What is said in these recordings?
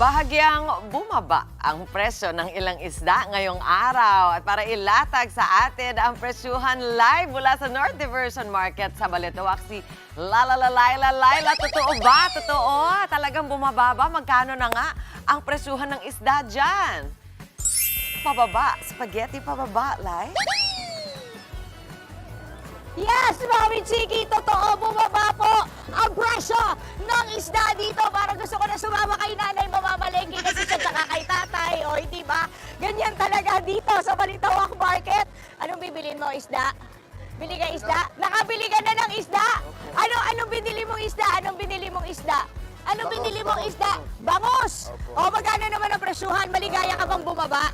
Bahagyang bumaba ang presyo ng ilang isda ngayong araw. At para ilatag sa atin ang presyuhan live mula sa North Diversion Market sa Balintawak si Laila. Totoo ba? Totoo? Talagang bumababa? Magkano na nga ang presyuhan ng isda dyan? Pababa. Spaghetti pababa, Lai? Yes, Mami Chiki, totoo, bumaba po ang presyo ng isda dito. Parang gusto ko na sumama kay nanay mamamalengke kasi siya tsaka kay tatay. O, hindi ba? Ganyan talaga dito sa Balintawak Market. Anong bibilin mo, isda? Bili ka isda? Nakabili ka na ng isda? Anong binili mong isda? Anong binili mong isda? Anong binili mong isda? Bangus! O, magkano naman ang presyuhan? Maligaya ka bang bumaba?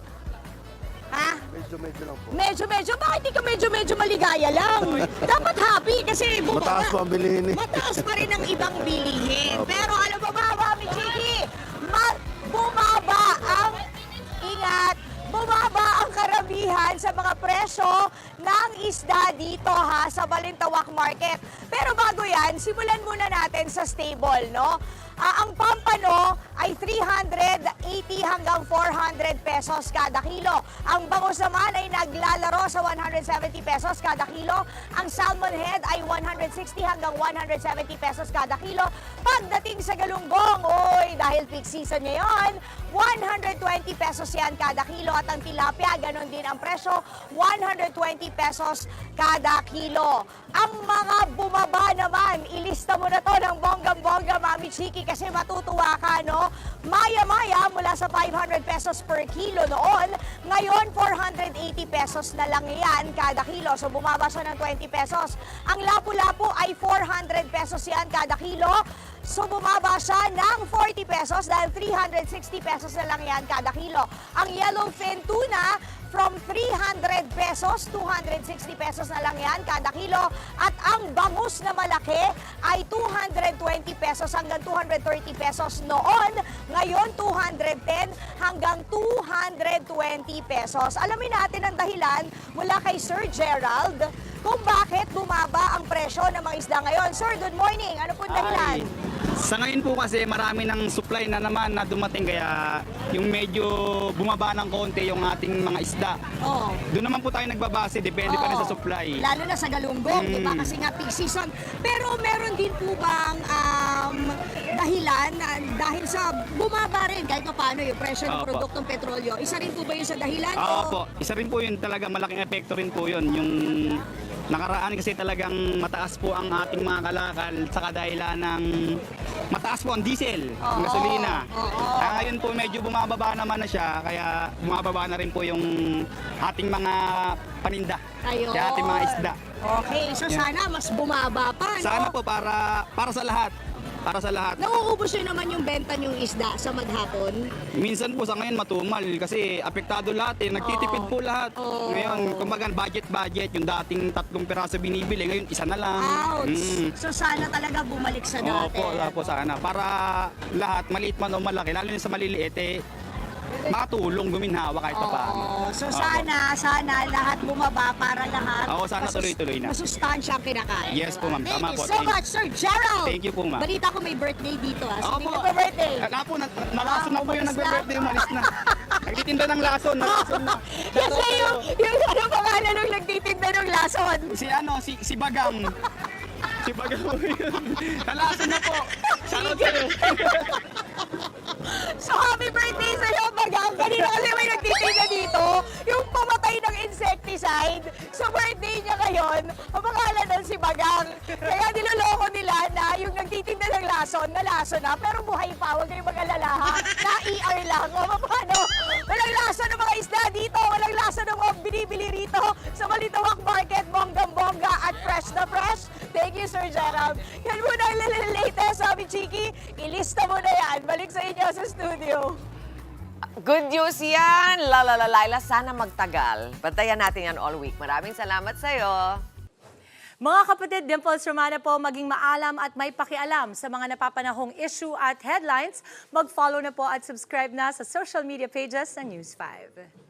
Ha? Medyo lang po. Medyo? Bakit di ka medyo maligaya lang? Dapat happy kasi bumaba. Mataas po ang bilihin eh. Mataas pa rin ang ibang bilihin. Pero alam mo ba, Mami Chiki? Bumaba ang ingat. Bumaba ang karamihan sa mga presyo ng isda dito ha, sa Balintawak Market. Pero bago yan, simulan muna natin sa stable, no? Ang pampano ay 380 hanggang 400 pesos kada kilo. Ang bangus naman ay naglalaro sa 170 pesos kada kilo. Ang salmon head ay 160 hanggang 170 pesos kada kilo. Pagdating sa galunggong, dahil peak season ngayon, 120 pesos yan kada kilo. At ang tilapia, ganon din ang presyo, 120 pesos kada kilo. Ang mga bumaba naman, ilista mo na to ng bonggang-bongga, Mami Chiki, kasi matutuwa ka, no? Maya-maya, mula sa 500 pesos per kilo noon, ngayon 480 pesos na lang yan kada kilo. So bumaba siya ng 20 pesos. Ang lapu-lapu ay 400 pesos yan kada kilo. So bumaba siya ng 40 pesos dahil 360 pesos na lang yan kada kilo. Ang yellowfin tuna, from 300 pesos, 260 pesos na lang yan kada kilo. At ang bangus na malaki ay 220 pesos hanggang 230 pesos noon. Ngayon, 210 hanggang 220 pesos. Alamin natin ang dahilan mula kay Sir Gerald kung bakit bumaba ang presyo ng mga isda ngayon. Sir, good morning. Ano po ang dahilan? Sa ngayon po kasi marami ng supply na naman na dumating kaya yung medyo bumaba ng konti yung ating mga isda. Oo. Doon naman po tayo nagbabase, depende pa rin sa supply. Lalo na sa galunggong, di ba? Kasi nga peak season. Pero meron din po bang dahilan dahil sa bumaba rin kahit paano yung presyo ng Opo. produktong petrolyo? Isa rin po ba yun sa dahilan? Oo po, isa rin po yun talaga, malaking epekto rin po yun. Yung nakaraan kasi talagang mataas po ang ating mga kalakal sa kadahilan ng mataas po ang diesel, ang gasolina. Kaya ngayon po medyo bumababa naman na siya, kaya bumababa na rin po yung ating mga paninda, Ayun. kaya ating mga isda. Okay, so sana mas bumaba pa, no? Sana po para sa lahat. Para sa lahat. Nauubos yun naman yung benta yung isda sa maghapon. Minsan po sa ngayon matumal kasi apektado lahat eh. Nagtitipid po lahat. Ngayon, kumbaga budget, yung dating 3 piraso binibili, ngayon isa na lang. Ouch! So sana talaga bumalik sa dati. Opo, sana. Para lahat, maliit man o malaki, lalo na sa maliliit eh, makatulong guminhawa kahit pa paano. So sana lahat bumaba para lahat. Oo, sana tuloy-tuloy na. Masustansya ang kinakain. Yes po, ma'am. Thank Tama you po. so much, Sir Gerald. Thank you po, ma'am. Balita ko may birthday dito. Sino Opo. nagpa-birthday? Po, nalason na po yung umalis na. nagbe-birthday, umalis na. Nagtitinda ng lason, nalason na. Kasi yung ano pangalan nung nagtitinda ng lason. Si Bagang. Si Bagang po yun. Nalason na po. Shoutout sa'yo. So happy birthday sa'yo, Bagang. Kanina kasi may nagtitinda dito, yung pamatay ng insecticide. Sa birthday niya ngayon, ang pangalan nun si Bagang. Kaya niloloko nila na yung nagtitinda ng lason, na lason na, pero buhay pa, huwag kayong mag-alala ha. Na-ER lang. O paano? Walang lason ng mga isda dito, walang lason ng mga binibili rito sa Balintawak Market, bonggang-bongga at fresh na fresh. Thank you, Sir Gerald. Yan muna ang latest, sabi Chiki. Ilista mo na yan. Balik sa inyo sa studio. Good news yan, Laila. Sana magtagal. Bantayan natin yan all week. Maraming salamat sa'yo. Mga kapatid, Dimples Romana po, maging maalam at may pakialam sa mga napapanahong issue at headlines. Mag-follow na po at subscribe na sa social media pages ng News 5.